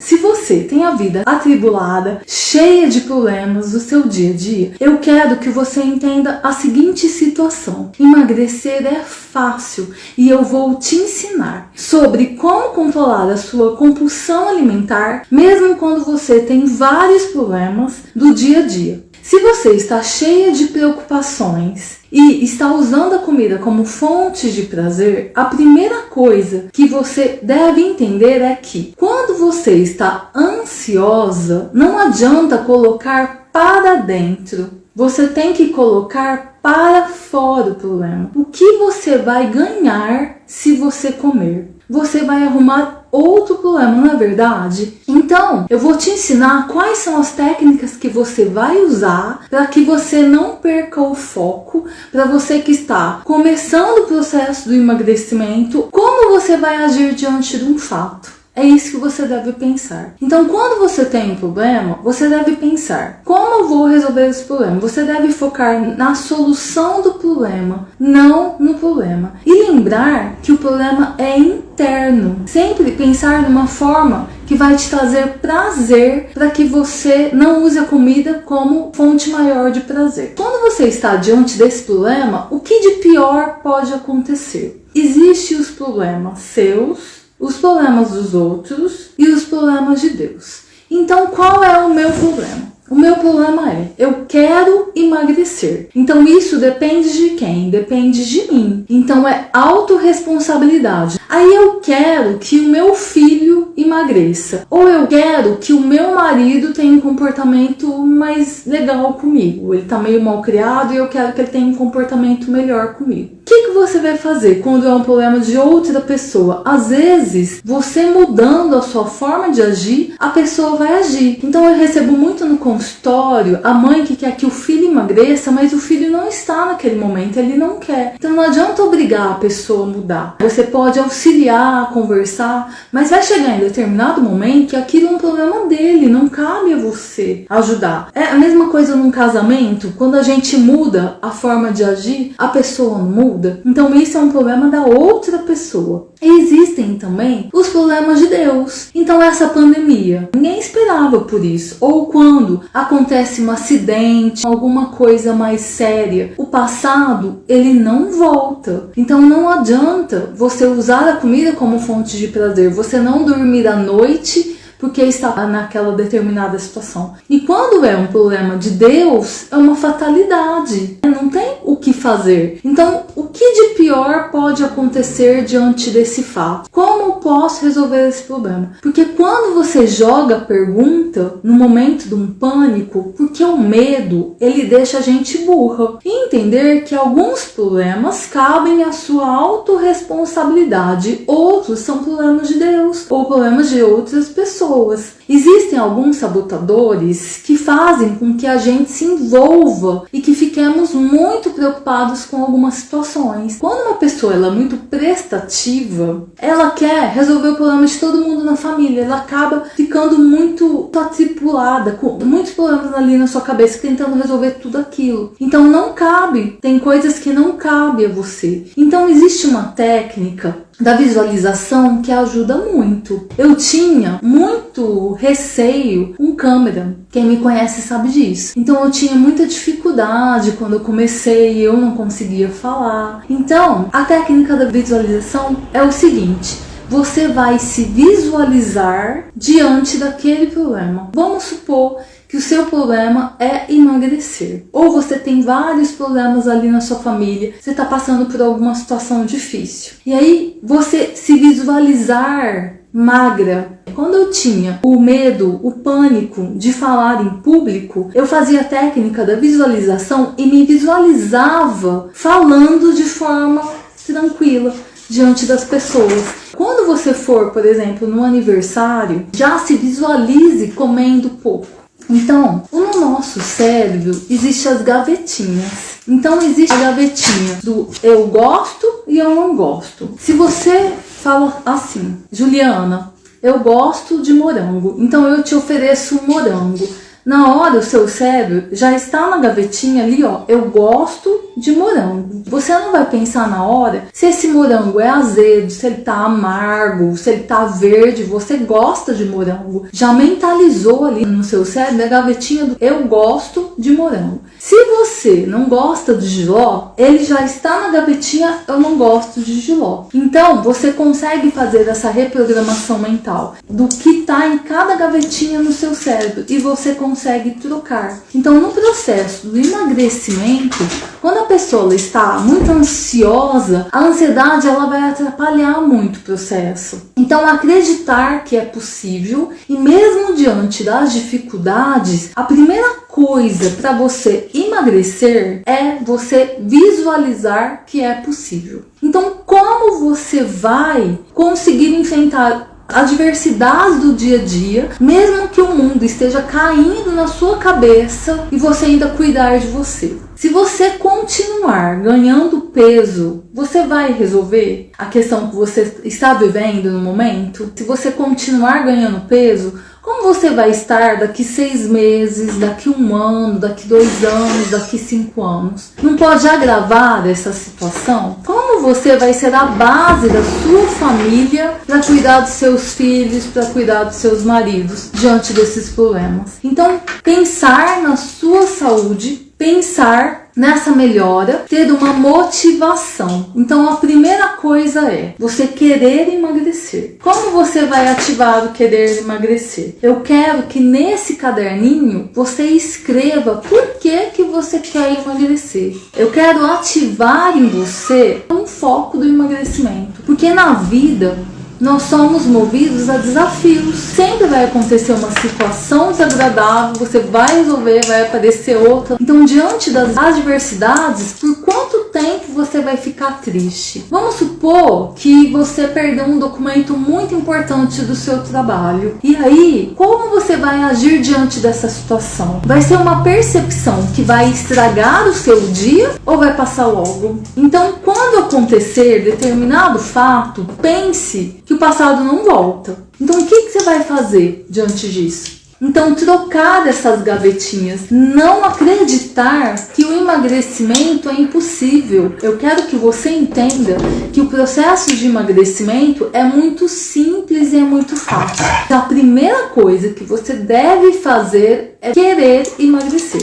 Se você tem a vida atribulada, cheia de problemas do seu dia a dia, eu quero que você entenda a seguinte situação. Emagrecer é fácil e eu vou te ensinar sobre como controlar a sua compulsão alimentar, mesmo quando você tem vários problemas do dia a dia. Se você está cheia de preocupações e está usando a comida como fonte de prazer, a primeira coisa que você deve entender é que quando você está ansiosa, não adianta colocar para dentro. Você tem que colocar para fora o problema. O que você vai ganhar se você comer? Você vai arrumar outro problema, não é verdade? Então, eu vou te ensinar quais são as técnicas que você vai usar para que você não perca o foco, para você que está começando o processo do emagrecimento, como você vai agir diante de um fato. É isso que você deve pensar. Então, quando você tem um problema, você deve pensar: como eu vou resolver esse problema? Você deve focar na solução do problema, não no problema. E lembrar que o problema é interno. Sempre pensar numa forma que vai te trazer prazer, para que você não use a comida como fonte maior de prazer. Quando você está diante desse problema, o que de pior pode acontecer? Existem os problemas seus, os problemas dos outros e os problemas de Deus. Então, qual é o meu problema? O meu problema é: eu quero emagrecer. Então, isso depende de quem? Depende de mim. Então, é autorresponsabilidade. Aí eu quero que o meu filho emagreça. Ou eu quero que o meu marido tenha um comportamento mais legal comigo. Ele tá meio mal criado e eu quero que ele tenha um comportamento melhor comigo. O que você vai fazer quando é um problema de outra pessoa? Às vezes, você mudando a sua forma de agir, a pessoa vai agir. Então, eu recebo muito no consultório a mãe que quer que o filho emagreça, mas o filho não está naquele momento, ele não quer. Então, não adianta obrigar a pessoa a mudar. Você pode auxiliar, conversar, mas vai chegar em determinado momento que aquilo é um problema dele, não cabe a você ajudar. É a mesma coisa num casamento, quando a gente muda a forma de agir, a pessoa não muda. Então isso é um problema da outra pessoa. E existem também os problemas de Deus. Então essa pandemia, ninguém esperava por isso. Ou quando acontece um acidente, alguma coisa mais séria, o passado, ele não volta. Então não adianta você usar a comida como fonte de prazer, você não dormir à noite porque está naquela determinada situação. E quando é um problema de Deus, é uma fatalidade. Não tem o que fazer. Então, o que de pior pode acontecer diante desse fato? Como posso resolver esse problema? Porque quando você joga a pergunta no momento de um pânico, porque o medo, ele deixa a gente burra. E entender que alguns problemas cabem à sua autorresponsabilidade, outros são problemas de Deus ou problemas de outras pessoas. Existem alguns sabotadores que fazem com que a gente se envolva e que fiquemos muito preocupados com algumas situações. Quando uma pessoa ela é muito prestativa, ela quer resolver o problema de todo mundo na família, ela acaba ficando muito atribulada, com muitos problemas ali na sua cabeça, tentando resolver tudo aquilo. Então não cabe, tem coisas que não cabem a você. Então existe uma técnica da visualização que ajuda muito. Eu tinha muito receio com câmera. Quem me conhece sabe disso. Então eu tinha muita dificuldade quando eu comecei, eu não conseguia falar. Então, a técnica da visualização é o seguinte: você vai se visualizar diante daquele problema. Vamos supor que o seu problema é emagrecer. Ou você tem vários problemas ali na sua família, você está passando por alguma situação difícil. E aí, você se visualizar magra. Quando eu tinha o medo, o pânico de falar em público, eu fazia a técnica da visualização e me visualizava falando de forma tranquila diante das pessoas. Quando você for, por exemplo, no aniversário, já se visualize comendo pouco. Então, no nosso cérebro existem as gavetinhas. Então existe a gavetinha do eu gosto e eu não gosto. Se você fala assim: Juliana, eu gosto de morango, então eu te ofereço um morango. Na hora o seu cérebro já está na gavetinha ali, ó, eu gosto de morango. Você não vai pensar na hora se esse morango é azedo, se ele tá amargo, se ele tá verde. Você gosta de morango. Já mentalizou ali no seu cérebro a gavetinha do eu gosto de morango. Se você não gosta de jiló, ele já está na gavetinha eu não gosto de jiló. Então você consegue fazer essa reprogramação mental do que está em cada gavetinha no seu cérebro e você consegue trocar. Então no processo do emagrecimento, quando a pessoa está muito ansiosa, a ansiedade ela vai atrapalhar muito o processo. Então acreditar que é possível e mesmo diante das dificuldades, a primeira coisa para você emagrecer é você visualizar que é possível. Então como você vai conseguir enfrentar adversidades do dia a dia, mesmo que o mundo esteja caindo na sua cabeça e você ainda cuidar de você? Se você continuar ganhando peso, você vai resolver a questão que você está vivendo no momento? Se você continuar ganhando peso, como você vai estar daqui 6 meses, daqui 1 ano, daqui 2 anos, daqui 5 anos? Não pode agravar essa situação? Como você vai ser a base da sua família para cuidar dos seus filhos, para cuidar dos seus maridos diante desses problemas? Então, pensar na sua saúde, pensar nessa melhora, ter uma motivação. Então a primeira coisa é você querer emagrecer. Como você vai ativar o querer emagrecer? Eu quero que nesse caderninho você escreva por que você quer emagrecer. Eu quero ativar em você um foco do emagrecimento. Porque na vida nós somos movidos a desafios. Sempre vai acontecer uma situação desagradável, você vai resolver, vai aparecer outra. Então, diante das adversidades, por quanto tempo você vai ficar triste? Vamos supor que você perdeu um documento muito importante do seu trabalho. E aí, como você vai agir diante dessa situação? Vai ser uma percepção que vai estragar o seu dia ou vai passar logo? Então, quando acontecer determinado fato, pense que o passado não volta. Então o que você vai fazer diante disso? Então trocar essas gavetinhas, não acreditar que o emagrecimento é impossível. Eu quero que você entenda que o processo de emagrecimento é muito simples e é muito fácil. A primeira coisa que você deve fazer é querer emagrecer.